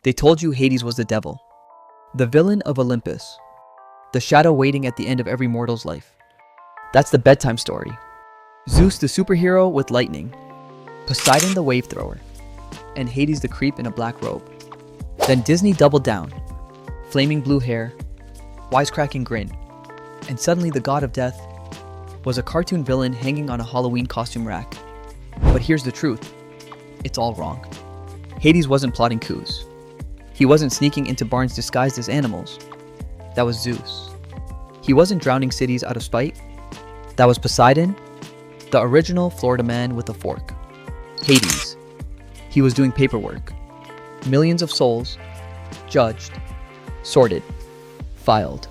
They told you Hades was the devil, the villain of Olympus, the shadow waiting at the end of every mortal's life. That's the bedtime story. Zeus the superhero with lightning, Poseidon the wave thrower, and Hades the creep in a black robe. Then Disney doubled down, flaming blue hair, wisecracking grin, and suddenly the god of death was a cartoon villain hanging on a Halloween costume rack. But here's the truth, it's all wrong. Hades wasn't plotting coups. He wasn't sneaking into barns disguised as animals. That was Zeus. He wasn't drowning cities out of spite. That was Poseidon, the original Florida man with a fork. Hades. He was doing paperwork. Millions of souls, judged, sorted, filed.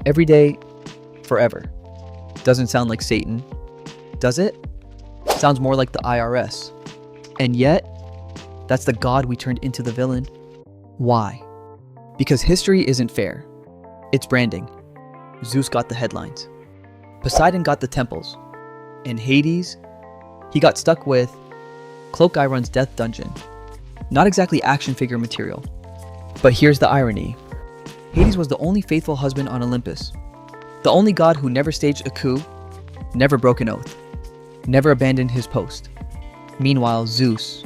Every day, forever. Doesn't sound like Satan, does it? Sounds more like the IRS. And yet, that's the god we turned into the villain. Why? Because history isn't fair. It's branding. Zeus got the headlines. Poseidon got the temples. And Hades, he got stuck with Cloak Guy runs Death Dungeon. Not exactly action figure material. But here's the irony. Hades was the only faithful husband on Olympus. The only god who never staged a coup, never broke an oath, never abandoned his post. Meanwhile, Zeus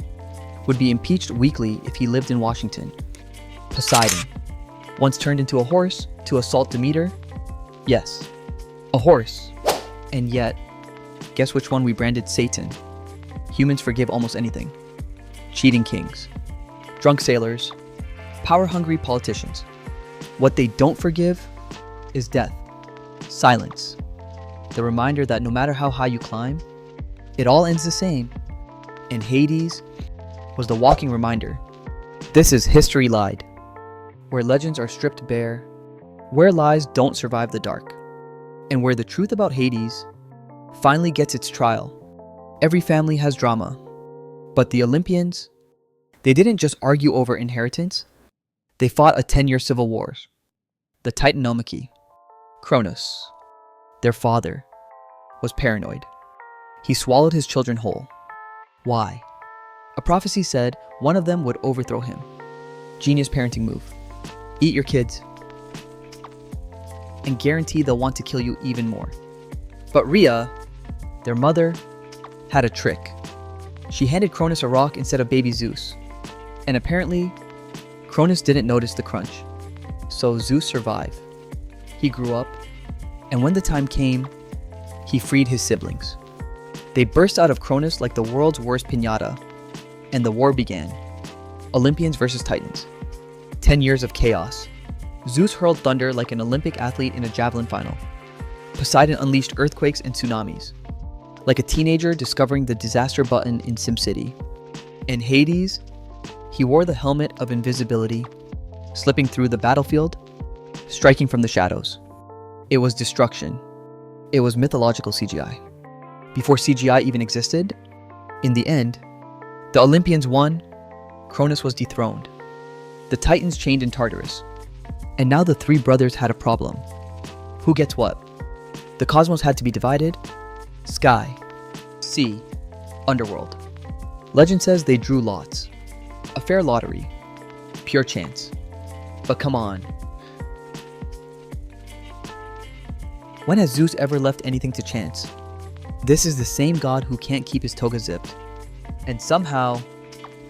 would be impeached weekly if he lived in Washington. Poseidon, once turned into a horse to assault Demeter. Yes, a horse. And yet, guess which one we branded Satan? Humans forgive almost anything. Cheating kings, drunk sailors, power-hungry politicians. What they don't forgive is death, silence, the reminder that no matter how high you climb, it all ends the same. And Hades was the walking reminder. This is History Lied, where legends are stripped bare, where lies don't survive the dark, and where the truth about Hades finally gets its trial. Every family has drama, but the Olympians, they didn't just argue over inheritance, they fought a 10-year civil war. The Titanomachy, Cronus, their father, was paranoid. He swallowed his children whole. Why? A prophecy said one of them would overthrow him. Genius parenting move. Eat your kids and guarantee they'll want to kill you even more. But Rhea, their mother, had a trick. She handed Cronus a rock instead of baby Zeus. And apparently, Cronus didn't notice the crunch. So Zeus survived. He grew up, and when the time came, he freed his siblings. They burst out of Cronus like the world's worst piñata, and the war began. Olympians versus Titans. 10 years of chaos. Zeus hurled thunder like an Olympic athlete in a javelin final. Poseidon unleashed earthquakes and tsunamis, like a teenager discovering the disaster button in SimCity. And Hades, he wore the helmet of invisibility, slipping through the battlefield, striking from the shadows. It was destruction. It was mythological CGI. Before CGI even existed, in the end, the Olympians won, Cronus was dethroned. The Titans chained in Tartarus. And now the three brothers had a problem. Who gets what? The cosmos had to be divided. Sky, sea, underworld. Legend says they drew lots. A fair lottery. Pure chance. But come on. When has Zeus ever left anything to chance? This is the same god who can't keep his toga zipped. And somehow,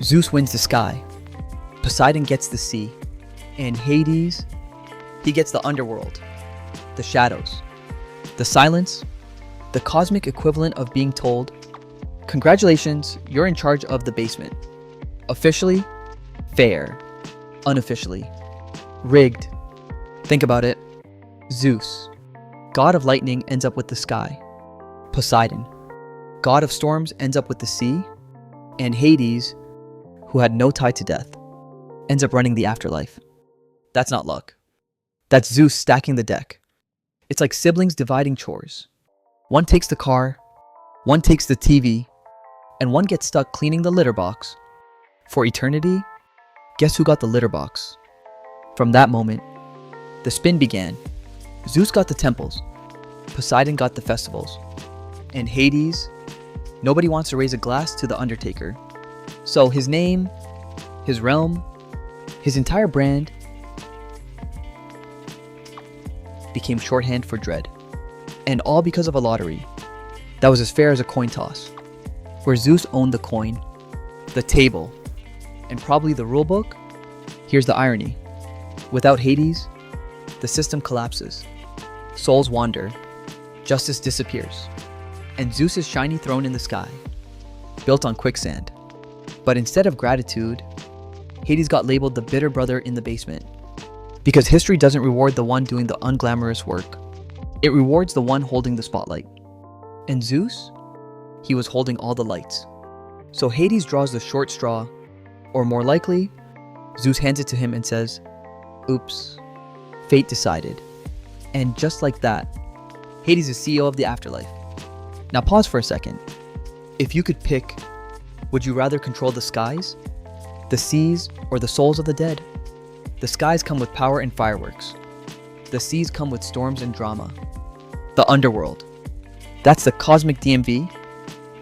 Zeus wins the sky. Poseidon gets the sea. And Hades, he gets the underworld. The shadows. The silence. The cosmic equivalent of being told, congratulations, you're in charge of the basement. Officially, fair. Unofficially, rigged. Think about it. Zeus, god of lightning, ends up with the sky. Poseidon, god of storms, ends up with the sea. And Hades, who had no tie to death, ends up running the afterlife. That's not luck. That's Zeus stacking the deck. It's like siblings dividing chores. One takes the car, one takes the TV, and one gets stuck cleaning the litter box. For eternity, guess who got the litter box? From that moment, the spin began. Zeus got the temples, Poseidon got the festivals, and Hades, nobody wants to raise a glass to the Undertaker. So his name, his realm, His entire brand became shorthand for dread. And all because of a lottery that was as fair as a coin toss, where Zeus owned the coin, the table, and probably the rulebook. Here's the irony. Without Hades, the system collapses. Souls wander, justice disappears, and Zeus's shiny throne in the sky, built on quicksand. But instead of gratitude, Hades got labeled the bitter brother in the basement. Because history doesn't reward the one doing the unglamorous work. It rewards the one holding the spotlight. And Zeus? He was holding all the lights. So Hades draws the short straw, or more likely, Zeus hands it to him and says, "Oops, fate decided." And just like that, Hades is CEO of the afterlife. Now pause for a second. If you could pick, would you rather control the skies, the seas, or the souls of the dead? The skies come with power and fireworks. The seas come with storms and drama. The underworld. That's the cosmic DMV,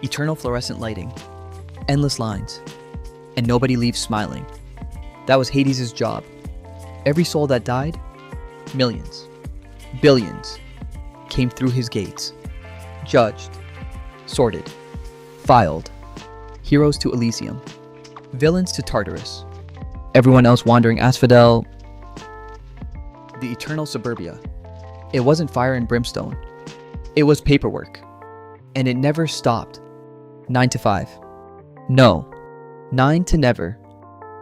eternal fluorescent lighting, endless lines, and nobody leaves smiling. That was Hades' job. Every soul that died, millions, billions, came through his gates. Judged, sorted, filed. Heroes to Elysium, villains to Tartarus. Everyone else wandering asphodel, the eternal suburbia. It wasn't fire and brimstone. It was paperwork. And it never stopped. 9 to 5. No. 9 to never.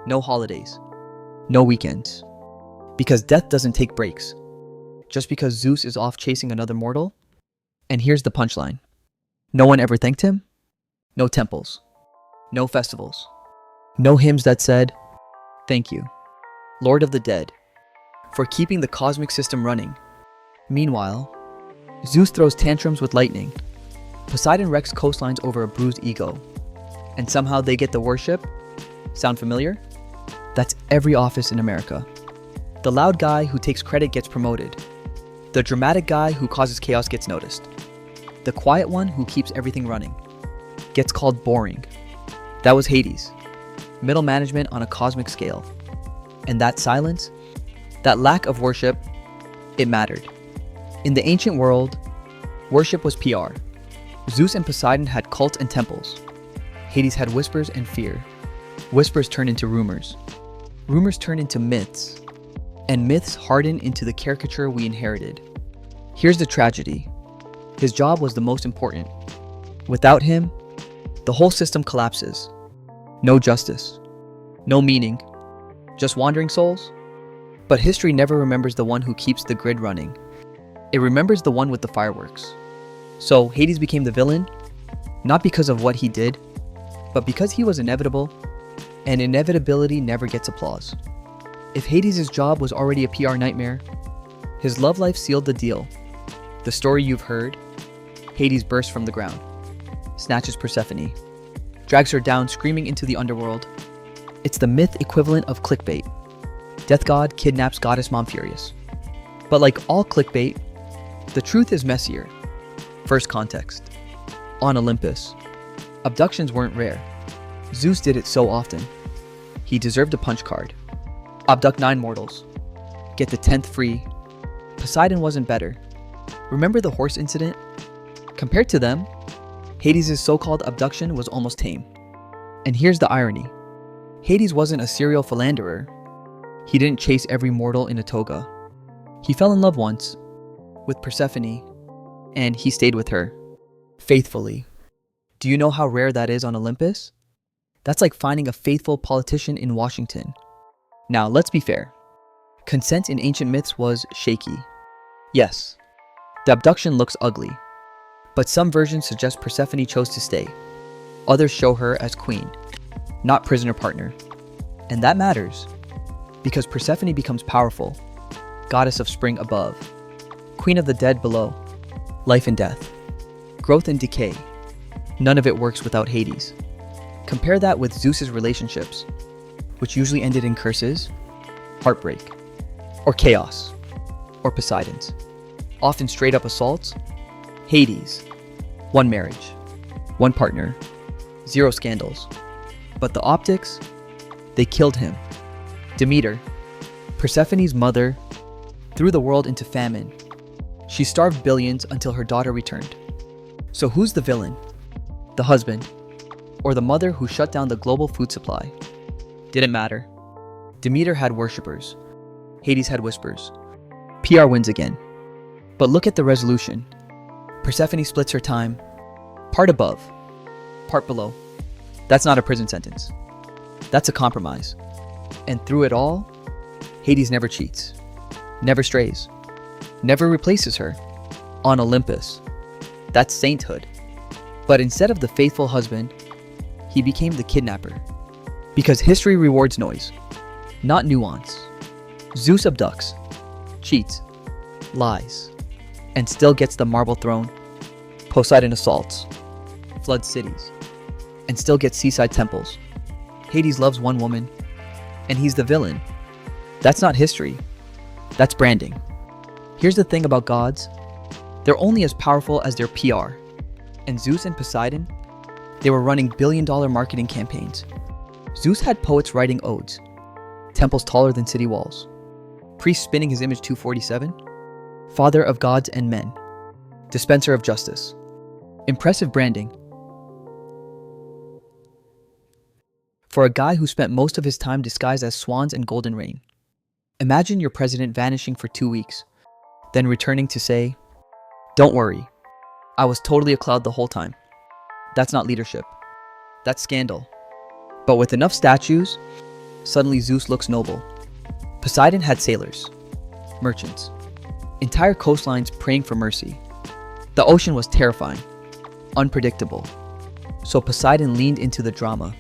No holidays. No weekends. Because death doesn't take breaks. Just because Zeus is off chasing another mortal. And here's the punchline. No one ever thanked him. No temples. No festivals. No hymns that said, "Thank you, Lord of the Dead, for keeping the cosmic system running." Meanwhile, Zeus throws tantrums with lightning. Poseidon wrecks coastlines over a bruised ego. And somehow they get the worship? Sound familiar? That's every office in America. The loud guy who takes credit gets promoted. The dramatic guy who causes chaos gets noticed. The quiet one who keeps everything running gets called boring. That was Hades. Middle management on a cosmic scale. And that silence, that lack of worship, it mattered. In the ancient world, worship was PR. Zeus and Poseidon had cults and temples. Hades had whispers and fear. Whispers turn into rumors. Rumors turn into myths. And myths harden into the caricature we inherited. Here's the tragedy. His job was the most important. Without him, the whole system collapses. No justice. No meaning. Just wandering souls. But history never remembers the one who keeps the grid running. It remembers the one with the fireworks. So Hades became the villain, not because of what he did, but because he was inevitable, and inevitability never gets applause. If Hades' job was already a PR nightmare, his love life sealed the deal. The story you've heard, Hades bursts from the ground, snatches Persephone, drags her down screaming into the underworld. It's the myth equivalent of clickbait. Death god kidnaps goddess mom furious. But like all clickbait, the truth is messier. First context. On Olympus, abductions weren't rare. Zeus did it so often. He deserved a punch card. Abduct 9 mortals. Get the 10th free. Poseidon wasn't better. Remember the horse incident? Compared to them, Hades' so-called abduction was almost tame. And here's the irony. Hades wasn't a serial philanderer. He didn't chase every mortal in a toga. He fell in love once, with Persephone, and he stayed with her, faithfully. Do you know how rare that is on Olympus? That's like finding a faithful politician in Washington. Now, let's be fair. Consent in ancient myths was shaky. Yes, the abduction looks ugly, but some versions suggest Persephone chose to stay. Others show her as queen, not prisoner partner. And that matters, because Persephone becomes powerful, goddess of spring above, queen of the dead below, life and death, growth and decay. None of it works without Hades. Compare that with Zeus's relationships, which usually ended in curses, heartbreak, or chaos, or Poseidon's. Often straight up assaults. Hades, one marriage, one partner, 0 scandals. But the optics, they killed him. Demeter, Persephone's mother, threw the world into famine. She starved billions until her daughter returned. So who's the villain? The husband, or the mother who shut down the global food supply? Didn't matter. Demeter had worshippers. Hades had whispers. PR wins again. But look at the resolution. Persephone splits her time. Part above, part below. That's not a prison sentence. That's a compromise. And through it all, Hades never cheats, never strays, never replaces her. On Olympus, that's sainthood. But instead of the faithful husband, he became the kidnapper. Because history rewards noise, not nuance. Zeus abducts, cheats, lies, and still gets the marble throne. Poseidon assaults, floods cities, and still gets seaside temples. Hades loves one woman, and he's the villain. That's not history. That's branding. Here's the thing about gods. They're only as powerful as their PR. And Zeus and Poseidon, they were running billion-dollar marketing campaigns. Zeus had poets writing odes, temples taller than city walls, priests spinning his image 247, father of gods and men, dispenser of justice. Impressive branding. For a guy who spent most of his time disguised as swans and golden rain. Imagine your president vanishing for 2 weeks, then returning to say, "Don't worry, I was totally a cloud the whole time." That's not leadership. That's scandal. But with enough statues, suddenly Zeus looks noble. Poseidon had sailors, merchants, entire coastlines praying for mercy. The ocean was terrifying, unpredictable. So Poseidon leaned into the drama,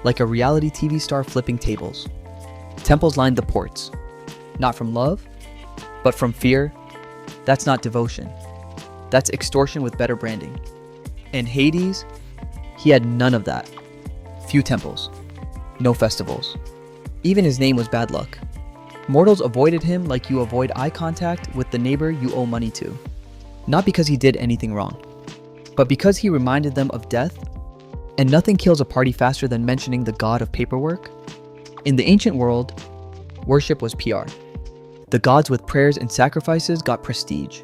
like a reality TV star flipping tables. Temples lined the ports, not from love, but from fear. That's not devotion. That's extortion with better branding. And Hades, he had none of that. Few temples, no festivals. Even his name was bad luck. Mortals avoided him like you avoid eye contact with the neighbor you owe money to. Not because he did anything wrong, but because he reminded them of death. And nothing kills a party faster than mentioning the god of paperwork. In the ancient world, worship was PR. The gods with prayers and sacrifices got prestige.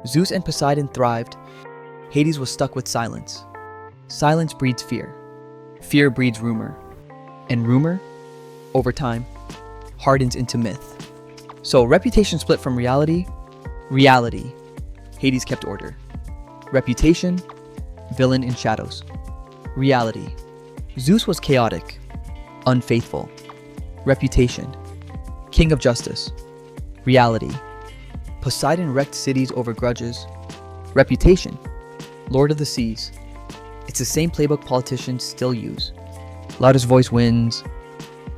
Zeus and Poseidon thrived. Hades was stuck with silence. Silence breeds fear. Fear breeds rumor. And rumor, over time, hardens into myth. So reputation split from reality. Reality, Hades kept order. Reputation, villain in shadows. Reality, Zeus was chaotic, unfaithful. Reputation, king of justice. Reality, Poseidon wrecked cities over grudges. Reputation, lord of the seas. It's the same playbook politicians still use. Loudest voice wins.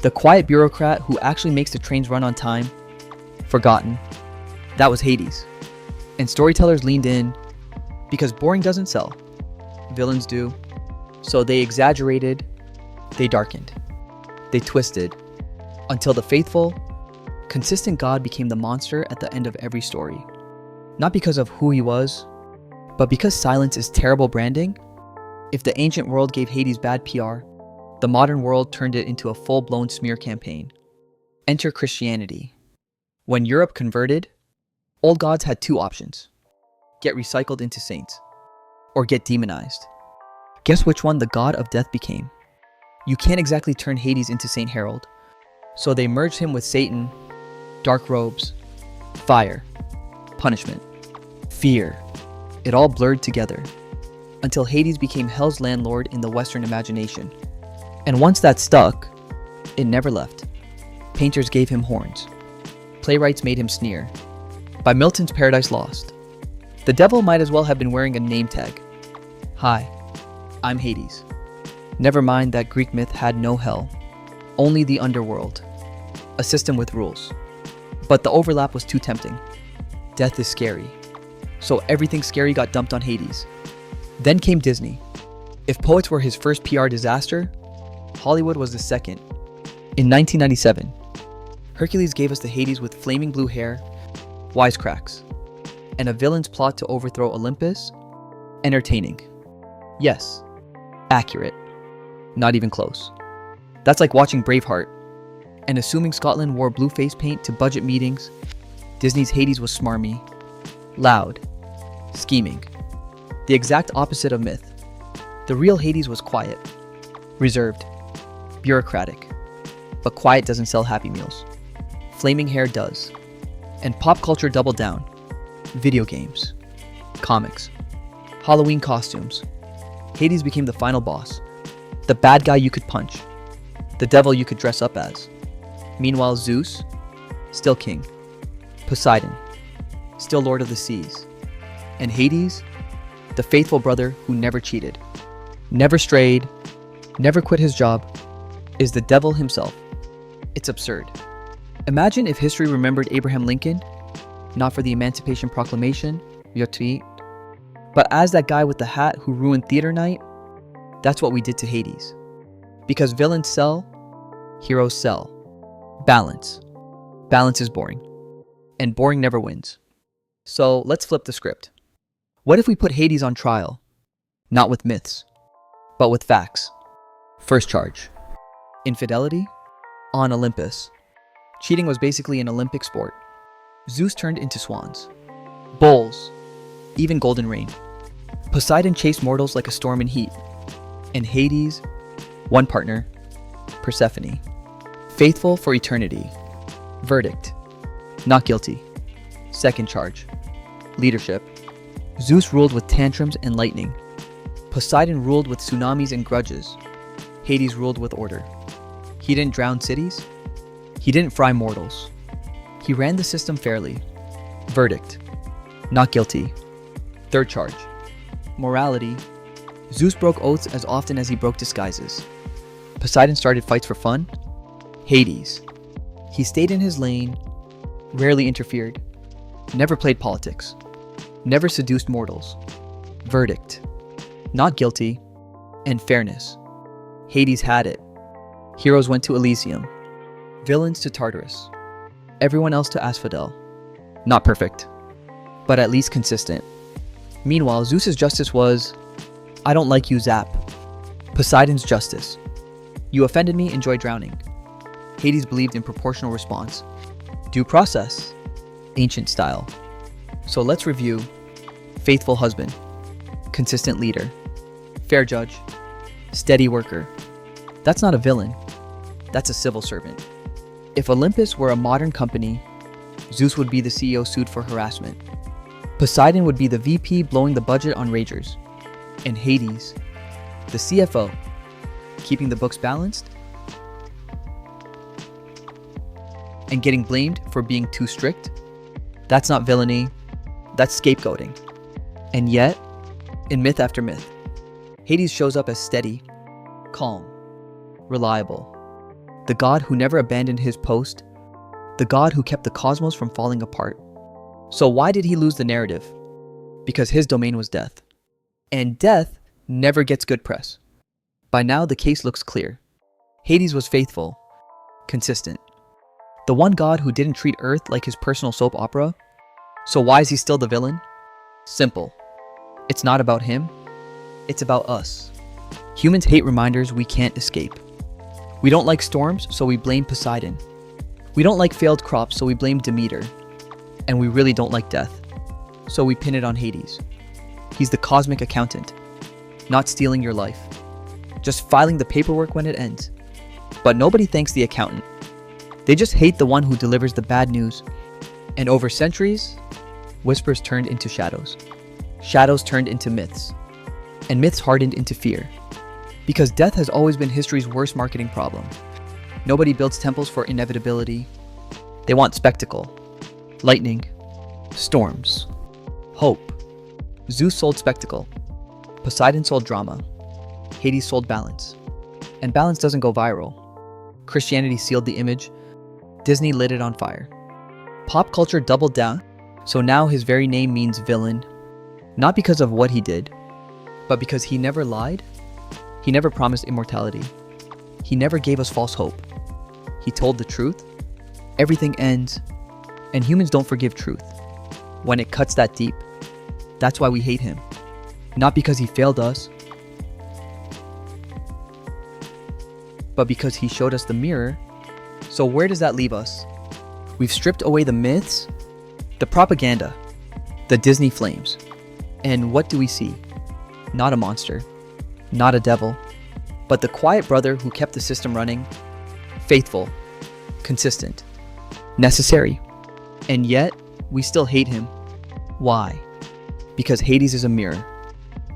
The quiet bureaucrat who actually makes the trains run on time, forgotten. That was Hades. And storytellers leaned in because boring doesn't sell. Villains do. So they exaggerated, they darkened, they twisted, until the faithful, consistent God became the monster at the end of every story. Not because of who he was, but because silence is terrible branding. If the ancient world gave Hades bad PR, the modern world turned it into a full-blown smear campaign. Enter Christianity. When Europe converted, old gods had two options: get recycled into saints, or get demonized. Guess which one the god of death became? You can't exactly turn Hades into Saint Harold, so they merged him with Satan, dark robes, fire, punishment, fear. It all blurred together, until Hades became Hell's landlord in the Western imagination. And once that stuck, it never left. Painters gave him horns. Playwrights made him sneer. By Milton's Paradise Lost, the devil might as well have been wearing a name tag. Hi, I'm Hades. Never mind that Greek myth had no hell, only the underworld, a system with rules. But the overlap was too tempting. Death is scary, so everything scary got dumped on Hades. Then came Disney. If poets were his first PR disaster, Hollywood was the second. In 1997, Hercules gave us the Hades with flaming blue hair, wisecracks, and a villain's plot to overthrow Olympus. Entertaining. Yes. Accurate. Not even close. That's like watching Braveheart. And assuming Scotland wore blue face paint to budget meetings, Disney's Hades was smarmy, loud, scheming. The exact opposite of myth. The real Hades was quiet, reserved, bureaucratic. But quiet doesn't sell Happy Meals. Flaming hair does. And pop culture doubled down. Video games, comics, Halloween costumes. Hades became the final boss. The bad guy you could punch. The devil you could dress up as. Meanwhile, Zeus, still king. Poseidon, still lord of the seas. And Hades, the faithful brother who never cheated, never strayed, never quit his job, is the devil himself. It's absurd. Imagine if history remembered Abraham Lincoln, not for the Emancipation Proclamation, but as that guy with the hat who ruined theater night. That's what we did to Hades. Because villains sell, heroes sell. Balance. Balance is boring. And boring never wins. So let's flip the script. What if we put Hades on trial? Not with myths, but with facts. First charge. Infidelity? On Olympus. Cheating was basically an Olympic sport. Zeus turned into swans. Bulls. Even golden rain. Poseidon chased mortals like a storm in heat. And Hades, one partner, Persephone. Faithful for eternity. Verdict. Not guilty. Second charge. Leadership. Zeus ruled with tantrums and lightning. Poseidon ruled with tsunamis and grudges. Hades ruled with order. He didn't drown cities. He didn't fry mortals. He ran the system fairly. Verdict. Not guilty. Third charge. Morality. Zeus broke oaths as often as he broke disguises. Poseidon started fights for fun. Hades. He stayed in his lane, rarely interfered, never played politics, never seduced mortals. Verdict. Not guilty. And fairness. Hades had it. Heroes went to Elysium. Villains to Tartarus. Everyone else to Asphodel. Not perfect, but at least consistent. Meanwhile, Zeus's justice was, I don't like you, zap. Poseidon's justice. You offended me, enjoy drowning. Hades believed in proportional response. Due process. Ancient style. So let's review. Faithful husband. Consistent leader. Fair judge. Steady worker. That's not a villain. That's a civil servant. If Olympus were a modern company, Zeus would be the CEO sued for harassment. Poseidon would be the VP blowing the budget on ragers. And Hades, the CFO, keeping the books balanced and getting blamed for being too strict. That's not villainy, that's scapegoating. And yet, in myth after myth, Hades shows up as steady, calm, reliable. The god who never abandoned his post, the god who kept the cosmos from falling apart. So why did he lose the narrative? Because his domain was death. And death never gets good press. By now the case looks clear. Hades was faithful, consistent. The one god who didn't treat Earth like his personal soap opera. So why is he still the villain? Simple. It's not about him, it's about us. Humans hate reminders we can't escape. We don't like storms, so we blame Poseidon. We don't like failed crops, so we blame Demeter. And we really don't like death, so we pin it on Hades. He's the cosmic accountant, not stealing your life, just filing the paperwork when it ends. But nobody thanks the accountant. They just hate the one who delivers the bad news. And over centuries, whispers turned into shadows. Shadows turned into myths. And myths hardened into fear. Because death has always been history's worst marketing problem. Nobody builds temples for inevitability. They want spectacle. Lightning. Storms. Hope. Zeus sold spectacle. Poseidon sold drama. Hades sold balance. And balance doesn't go viral. Christianity sealed the image. Disney lit it on fire. Pop culture doubled down, so now his very name means villain. Not because of what he did, but because he never lied. He never promised immortality. He never gave us false hope. He told the truth. Everything ends, and humans don't forgive truth. When it cuts that deep, that's why we hate him. Not because he failed us, but because he showed us the mirror So where does that leave us? We've stripped away the myths, the propaganda, the Disney flames. And what do we see? Not a monster, not a devil, but the quiet brother who kept the system running, faithful, consistent, necessary. And yet, we still hate him. Why? Because Hades is a mirror,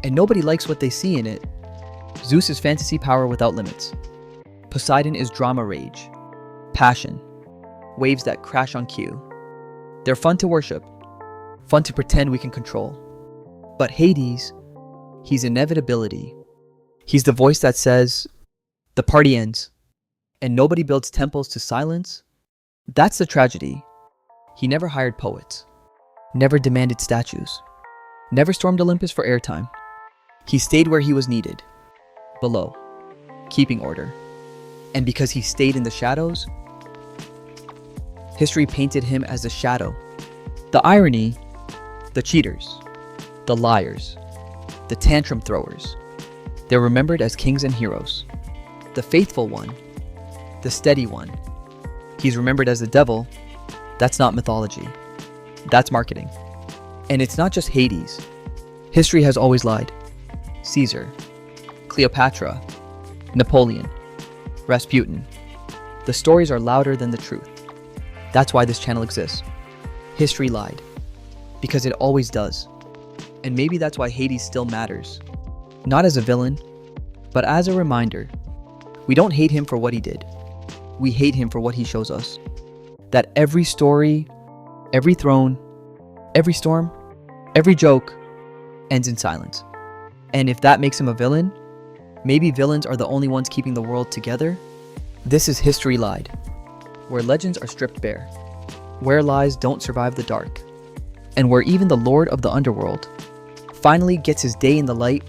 and nobody likes what they see in it. Zeus is fantasy power without limits. Poseidon is drama rage, passion, waves that crash on cue. They're fun to worship, fun to pretend we can control. But Hades, he's inevitability. He's the voice that says, the party ends, and nobody builds temples to silence. That's the tragedy. He never hired poets, never demanded statues, never stormed Olympus for airtime. He stayed where he was needed, below, keeping order. And because he stayed in the shadows, history painted him as the shadow. The irony, the cheaters, the liars, the tantrum throwers, they're remembered as kings and heroes. The faithful one, the steady one, he's remembered as the devil. That's not mythology. That's marketing. And it's not just Hades. History has always lied. Caesar, Cleopatra, Napoleon, Rasputin. The stories are louder than the truth. That's why this channel exists. History lied. Because it always does. And maybe that's why Hades still matters. Not as a villain, but as a reminder. We don't hate him for what he did. We hate him for what he shows us. That every story, every throne, every storm, every joke ends in silence. And if that makes him a villain, maybe villains are the only ones keeping the world together. This is History Lied, where legends are stripped bare, where lies don't survive the dark, and where even the Lord of the Underworld finally gets his day in the light